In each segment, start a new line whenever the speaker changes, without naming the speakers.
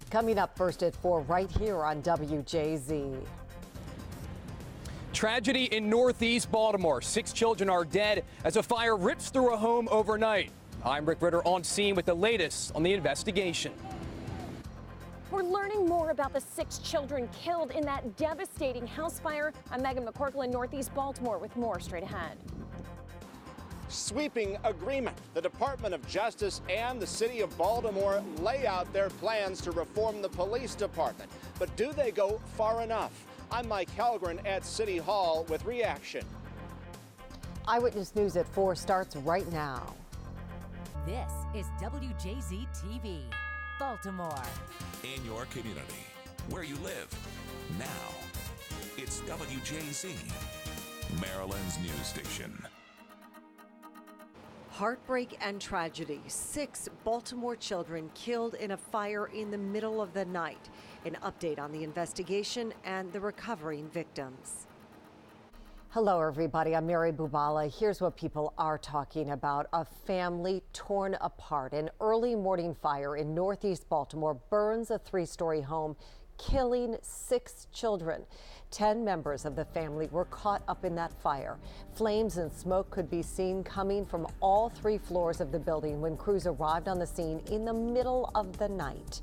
Coming up first at 4 right here on WJZ.
Tragedy in Northeast Baltimore. 6 children are dead as a fire rips through a home overnight. I'm Rick Ritter on scene with the latest on the investigation.
We're learning more about the 6 children killed in that devastating house fire. I'm Megan McCorkle in Northeast Baltimore with more straight ahead.
Sweeping agreement. The Department of Justice and the City of Baltimore lay out their plans to reform the police department. But do they go far enough? I'm Mike Helgren at City Hall with reaction.
Eyewitness News at 4 starts right now.
This is WJZ TV, Baltimore.
In your community, where you live. Now, it's WJZ, Maryland's news station.
Heartbreak and tragedy. 6 Baltimore children killed in a fire in the middle of the night. An update on the investigation and the recovering victims. Hello, everybody. I'm Mary Bubala. Here's what people are talking about. A family torn apart. An early morning fire in Northeast Baltimore burns a 3-story home, killing 6 children. 10 members of the family were caught up in that fire. Flames and smoke could be seen coming from all 3 floors of the building when crews arrived on the scene in the middle of the night.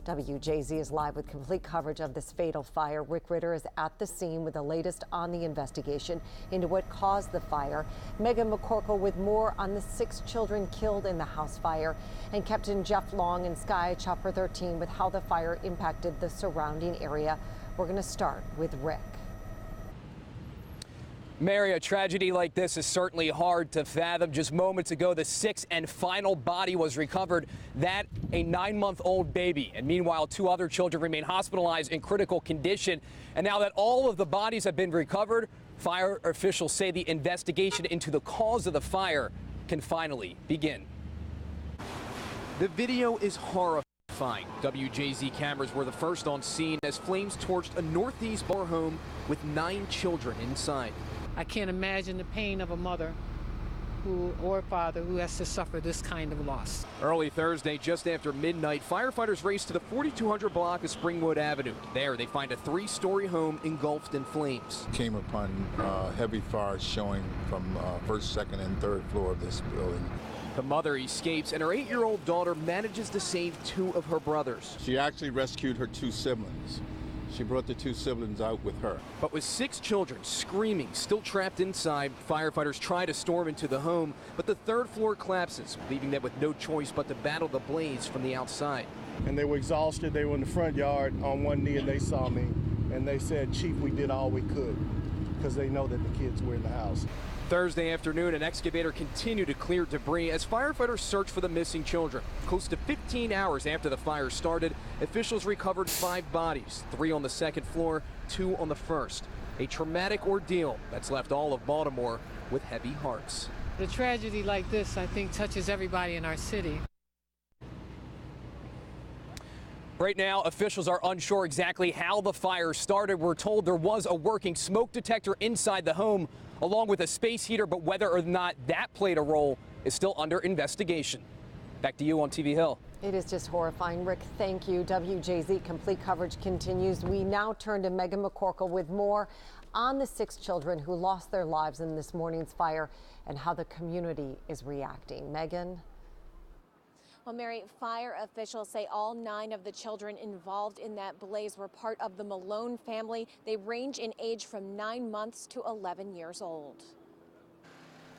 WJZ is live with complete coverage of this fatal fire. Rick Ritter is at the scene with the latest on the investigation into what caused the fire. Megan McCorkle with more on the 6 children killed in the house fire. And Captain Jeff Long in Sky Chopper 13 with how the fire impacted the surrounding area. We're going to start with Rick.
Mary, a tragedy like this is certainly hard to fathom. Just moments ago, the 6th and final body was recovered. That, a 9-month-old baby. And meanwhile, 2 other children remain hospitalized in critical condition. And now that all of the bodies have been recovered, fire officials say the investigation into the cause of the fire can finally begin. The video is horrifying. WJZ cameras were the first on scene as flames torched a Northeast Baltimore home with 9 children inside.
I can't imagine the pain of a mother or father who has to suffer this kind of loss.
Early Thursday, just after midnight, firefighters raced to the 4200 block of Springwood Avenue. There, they find a 3-story home engulfed in flames.
Came upon heavy fires showing from first, second, and third floor of this building.
The mother escapes, and her 8-year-old daughter manages to save 2 of her brothers.
She actually rescued her 2 siblings. She brought the 2 siblings out with her.
But with 6 children screaming, still trapped inside, firefighters try to storm into the home, but the 3rd floor collapses, leaving them with no choice but to battle the blaze from the outside.
And they were exhausted. They were in the front yard on one knee, and they saw me, and they said, "Chief, we did all we could," because they know that the kids were in the house.
Thursday afternoon, an excavator continued to clear debris as firefighters searched for the missing children. Close to 15 hours after the fire started, officials recovered 5 bodies, 3 on the 2nd floor, 2 on the 1st. A traumatic ordeal that's left all of Baltimore with heavy hearts.
A tragedy like this, I think, touches everybody in our city.
Right now, officials are unsure exactly how the fire started. We're told there was a working smoke detector inside the home, along with a space heater, but whether or not that played a role is still under investigation. Back to you on TV Hill.
It is just horrifying. Rick, thank you. WJZ complete coverage continues. We now turn to Megan McCorkle with more on the 6 children who lost their lives in this morning's fire and how the community is reacting. Megan?
Well, Mary, fire officials say all 9 of the children involved in that blaze were part of the Malone family. They range in age from 9 months to 11 years old.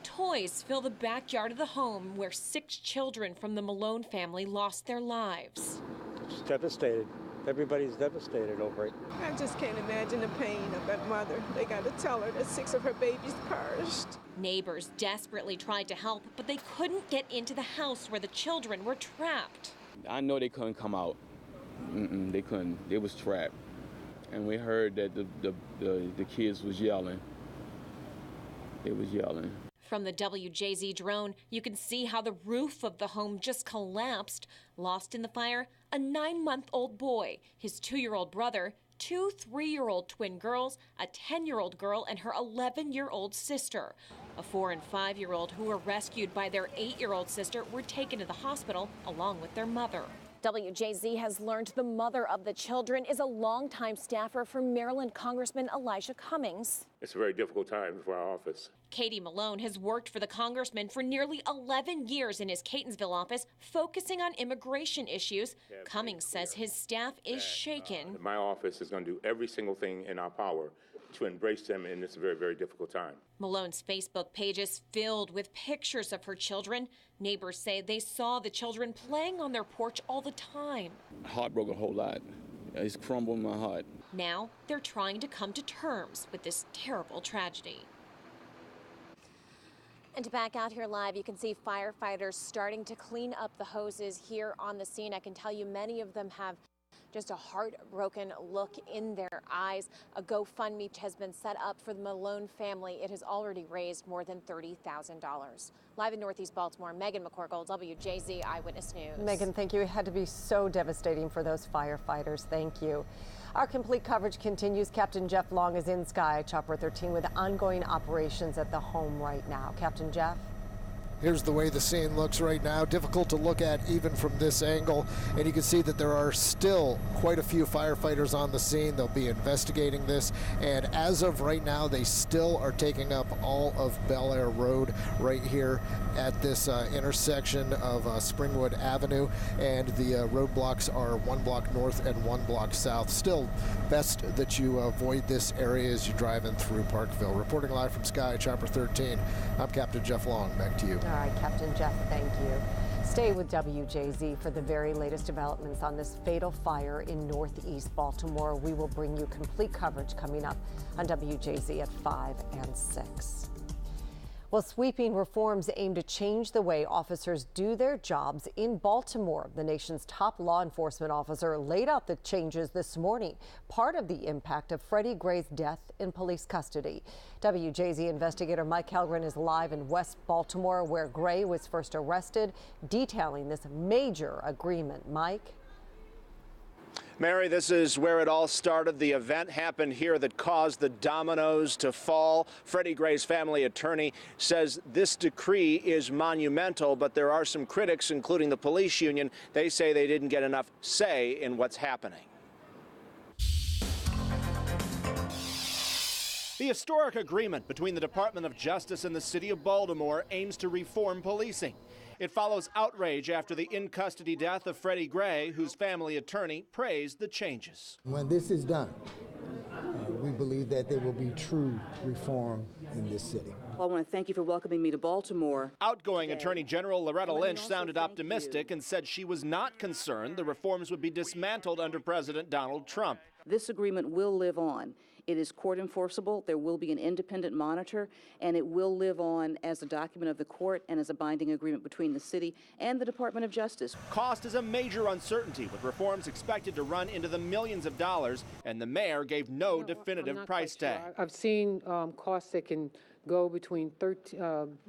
Toys fill the backyard of the home where 6 children from the Malone family lost their lives.
It's devastated. Everybody's devastated over it.
I just can't imagine the pain of that mother. They got to tell her that 6 of her babies perished.
Neighbors desperately tried to help, but they couldn't get into the house where the children were trapped.
I know they couldn't come out. They couldn't. They was trapped. And we heard that the kids was yelling. They was yelling.
From the WJZ drone, you can see how the roof of the home just collapsed. Lost in the fire, a 9-month-old boy, his 2-year-old brother, 2 3-year-old twin girls, a 10-year-old girl, and her 11-year-old sister. A 4- and 5-year-old who were rescued by their 8-year-old sister were taken to the hospital along with their mother. WJZ has learned the mother of the children is a longtime staffer for Maryland Congressman Elijah Cummings.
It's a very difficult time for our office.
Katie Malone has worked for the congressman for nearly 11 years in his Catonsville office, focusing on immigration issues. Cummings says his staff is shaken.
My office is going to do every single thing in our power to embrace them in this very, very difficult time.
Malone's Facebook page is filled with pictures of her children. Neighbors say they saw the children playing on their porch all the time.
Heart broke a whole lot. It's crumbling my heart.
Now they're trying to come to terms with this terrible tragedy. And back out here live, you can see firefighters starting to clean up the hoses here on the scene. I can tell you many of them have just a heartbroken look in their eyes. A GoFundMe has been set up for the Malone family. It has already raised more than $30,000. Live in Northeast Baltimore, Megan McCorkle, WJZ Eyewitness News.
Megan, thank you. It had to be so devastating for those firefighters. Thank you. Our complete coverage continues. Captain Jeff Long is in Sky Chopper 13 with ongoing operations at the home right now. Captain Jeff?
Here's the way the scene looks right now. Difficult to look at even from this angle. And you can see that there are still quite a few firefighters on the scene. They'll be investigating this. And as of right now, they still are taking up all of Bel Air Road right here at this intersection of Springwood Avenue. And the roadblocks are 1 block north and 1 block south. Still best that you avoid this area as you're driving through Parkville. Reporting live from Sky Chopper 13, I'm Captain Jeff Long. Back to you.
All right, Captain Jeff, thank you. Stay with WJZ for the very latest developments on this fatal fire in Northeast Baltimore. We will bring you complete coverage coming up on WJZ at 5 and 6. Well, sweeping reforms aim to change the way officers do their jobs in Baltimore. The nation's top law enforcement officer laid out the changes this morning, part of the impact of Freddie Gray's death in police custody. WJZ investigator Mike Helgren is live in West Baltimore, where Gray was first arrested, detailing this major agreement. Mike?
Mary, this is where it all started. The event happened here that caused the dominoes to fall. Freddie Gray's family attorney says this decree is monumental, but there are some critics, including the police union. They say they didn't get enough say in what's happening. The historic agreement between the Department of Justice and the City of Baltimore aims to reform policing. It follows outrage after the in-custody death of Freddie Gray, whose family attorney praised the changes.
When this is done, we believe that there will be true reform in this city.
I want to thank you for welcoming me to Baltimore.
Outgoing Attorney General Loretta Lynch sounded optimistic and said she was not concerned the reforms would be dismantled under President Donald Trump.
This agreement will live on. It is court enforceable. There will be an independent monitor, and it will live on as a document of the court and as a binding agreement between the city and the Department of Justice.
Cost is a major uncertainty, with reforms expected to run into the millions of dollars, and the mayor gave no definitive price tag.
Sure. I've seen costs that can go between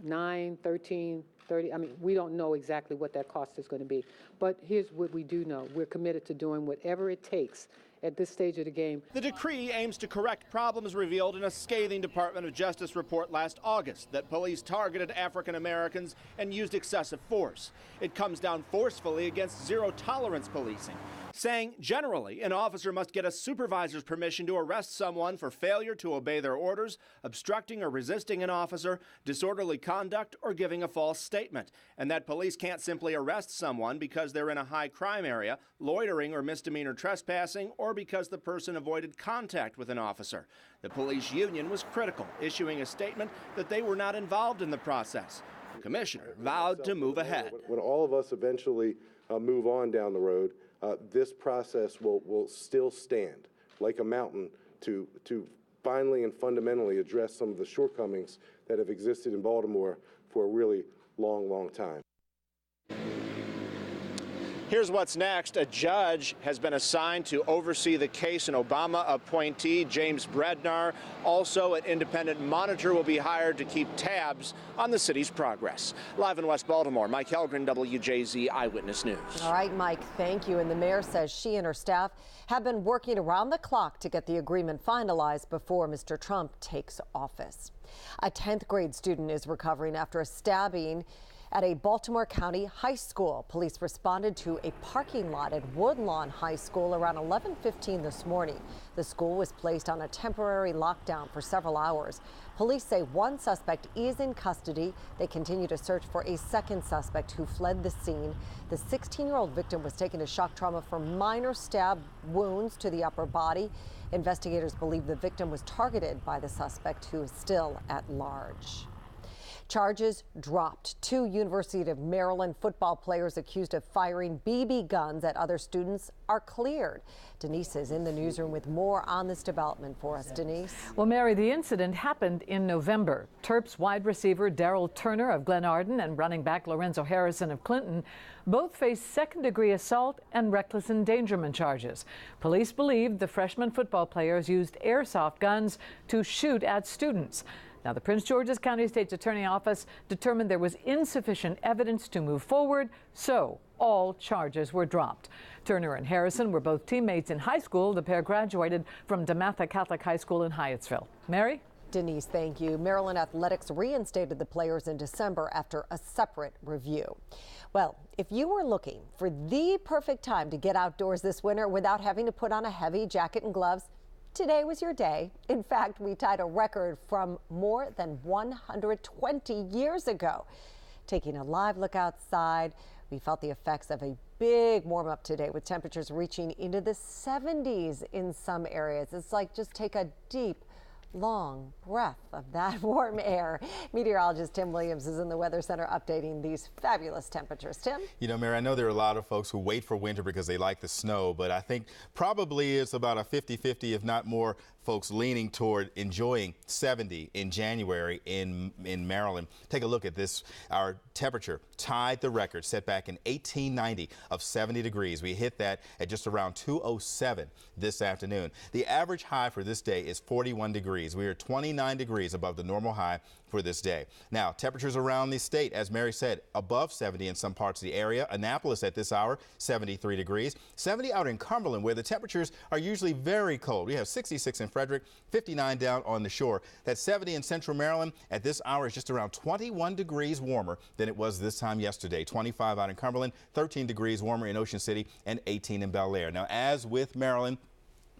9, 13, 30. I mean, we don't know exactly what that cost is going to be. But here's what we do know. We're committed to doing whatever it takes at this stage of the game.
The decree aims to correct problems revealed in a scathing Department of Justice report last August that police targeted African Americans and used excessive force. It comes down forcefully against zero-tolerance policing, saying generally an officer must get a supervisor's permission to arrest someone for failure to obey their orders, obstructing or resisting an officer, disorderly conduct, or giving a false statement, and that police can't simply arrest someone because they're in a high crime area, loitering or misdemeanor trespassing, or because the person avoided contact with an officer. The police union was critical, issuing a statement that they were not involved in the process. The commissioner vowed to move ahead.
When all of us eventually move on down the road, this process will still stand like a mountain to finally and fundamentally address some of the shortcomings that have existed in Baltimore for a really long time.
Here's what's next. A judge has been assigned to oversee the case. An Obama appointee, James Brednar. Also, an independent monitor will be hired to keep tabs on the city's progress. Live in West Baltimore, Mike Helgren, WJZ Eyewitness News.
All right, Mike, thank you. And the mayor says she and her staff have been working around the clock to get the agreement finalized before Mr. Trump takes office. A 10th grade student is recovering after a stabbing At a Baltimore County high school, police responded to a parking lot at Woodlawn High School around 11:15 this morning. The school was placed on a temporary lockdown for several hours. Police say one suspect is in custody. They continue to search for a second suspect who fled the scene. The 16-year-old victim was taken to shock trauma for minor stab wounds to the upper body. Investigators believe the victim was targeted by the suspect, who is still at large. Charges dropped. 2 University of Maryland football players accused of firing BB guns at other students are cleared. Denise is in the newsroom with more on this development for us. Denise.
Well, Mary, the incident happened in November. Terps wide receiver Darrell Turner of Glenarden and running back Lorenzo Harrison of Clinton both face second-degree assault and reckless endangerment charges. Police believe the freshman football players used airsoft guns to shoot at students. Now, the Prince George's County State's Attorney Office determined there was insufficient evidence to move forward, so all charges were dropped. Turner and Harrison were both teammates in high school. The pair graduated from DeMatha Catholic High School in Hyattsville. Mary?
Denise, thank you. Maryland Athletics reinstated the players in December after a separate review. Well, if you were looking for the perfect time to get outdoors this winter without having to put on a heavy jacket and gloves, today was your day. In fact, we tied a record from more than 120 years ago. Taking a live look outside, we felt the effects of a big warm up today with temperatures reaching into the 70s in some areas. It's like just take a deep, long breath of that warm air. Meteorologist Tim Williams is in the Weather Center updating these fabulous temperatures. Tim?
You know, Mary, I know there are a lot of folks who wait for winter because they like the snow, but I think probably it's about a 50-50, if not more, folks leaning toward enjoying 70 in January in Maryland. Take a look at this. Our temperature tied the record set back in 1890 of 70 degrees. We hit that at just around 2:07 this afternoon. The average high for this day is 41 degrees. We are 29 degrees above the normal high for this day. Now, temperatures around the state, as Mary said, above 70 in some parts of the area. Annapolis at this hour, 73 degrees. 70 out in Cumberland, where the temperatures are usually very cold. We have 66 in Frederick, 59 down on the shore. That 70 in Central Maryland at this hour is just around 21 degrees warmer than it was this time yesterday. 25 out in Cumberland, 13 degrees warmer in Ocean City, and 18 in Bel Air. Now, as with Maryland,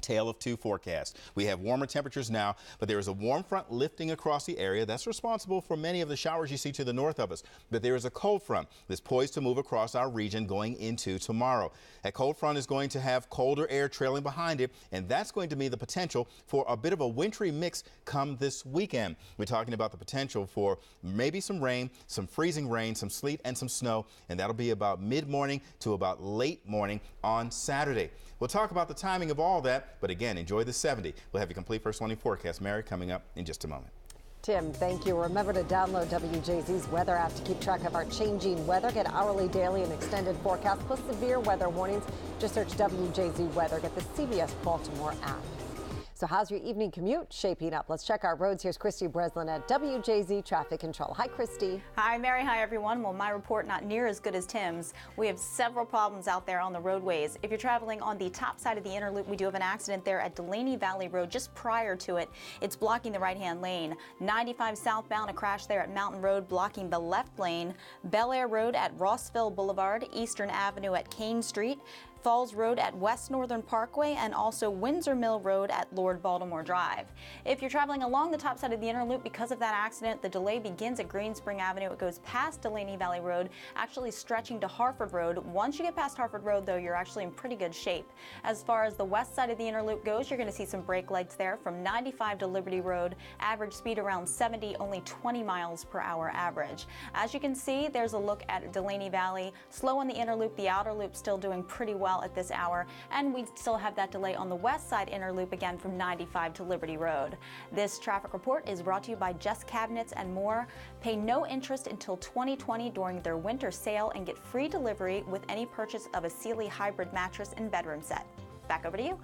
tale of two forecasts. We have warmer temperatures now, but there is a warm front lifting across the area. That's responsible for many of the showers you see to the north of us. But there is a cold front that's poised to move across our region going into tomorrow. That cold front is going to have colder air trailing behind it, and that's going to mean the potential for a bit of a wintry mix come this weekend. We're talking about the potential for maybe some rain, some freezing rain, some sleet, and some snow, and that'll be about mid-morning to about late morning on Saturday. We'll talk about the timing of all that, but again, enjoy the 70. We'll have your complete First Warning forecast, Mary, coming up in just a moment.
Tim, thank you. Remember to download WJZ's weather app to keep track of our changing weather. Get hourly, daily, and extended forecasts, plus severe weather warnings. Just search WJZ Weather. Get the CBS Baltimore app. So how's your evening commute shaping up? Let's check our roads. Here's Christy Breslin at WJZ Traffic Control. Hi, Christy.
Hi, Mary. Hi, everyone. Well, my report not near as good as Tim's. We have several problems out there on the roadways. If you're traveling on the top side of the inner loop, we do have an accident there at Delaney Valley Road just prior to it. It's blocking the right-hand lane. 95 southbound, a crash there at Mountain Road blocking the left lane. Bel Air Road at Rossville Boulevard, Eastern Avenue at Kane Street, Falls Road at West Northern Parkway, and also Windsor Mill Road at Lord Baltimore Drive. If you're traveling along the top side of the inner loop because of that accident, the delay begins at Green Spring Avenue. It goes past Delaney Valley Road, actually stretching to Harford Road. Once you get past Harford Road, though, you're actually in pretty good shape. As far as the west side of the inner loop goes, you're going to see some brake lights there from 95 to Liberty Road. Average speed around 70, only 20 miles per hour average. As you can see, there's a look at Delaney Valley. Slow on the inner loop, the outer loop still doing pretty well at this hour, and we still have that delay on the west side inner loop again from 95 to Liberty Road. This traffic report is brought to you by Just Cabinets and More. Pay no interest until 2020 during their winter sale and get free delivery with any purchase of a Sealy hybrid mattress and bedroom set. Back over to you.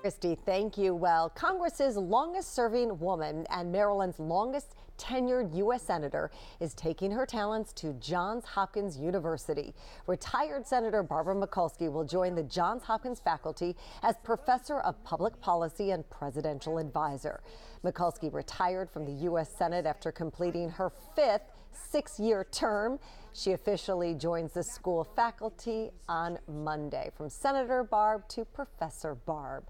Christy, thank you. Well, Congress's longest serving woman and Maryland's longest tenured U.S. Senator is taking her talents to Johns Hopkins University. Retired Senator Barbara Mikulski will join the Johns Hopkins faculty as Professor of Public Policy and Presidential Advisor. Mikulski retired from the U.S. Senate after completing her 5th six-year term. She officially joins the school faculty on Monday. From Senator Barb to Professor Barb.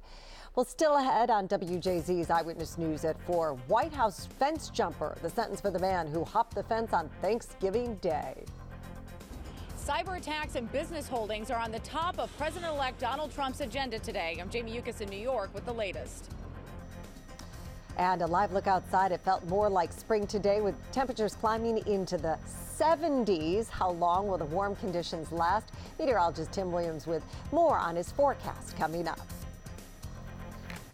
Well, still ahead on WJZ's Eyewitness News at 4, White House fence jumper, the sentence for the man who hopped the fence on Thanksgiving Day.
Cyber attacks and business holdings are on the top of President-elect Donald Trump's agenda today. I'm Jamie Yukas in New York with the latest.
And a live look outside, it felt more like spring today with temperatures climbing into the 70s. How long will the warm conditions last? Meteorologist Tim Williams with more on his forecast coming up.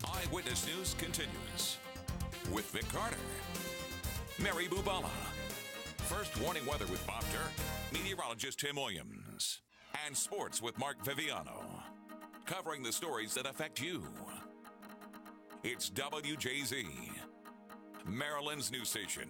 Eyewitness News continues with Vic Carter, Mary Bubala. First warning weather with Bob Dirk, meteorologist Tim Williams, and sports with Mark Viviano. Covering the stories that affect you. It's WJZ, Maryland's news station.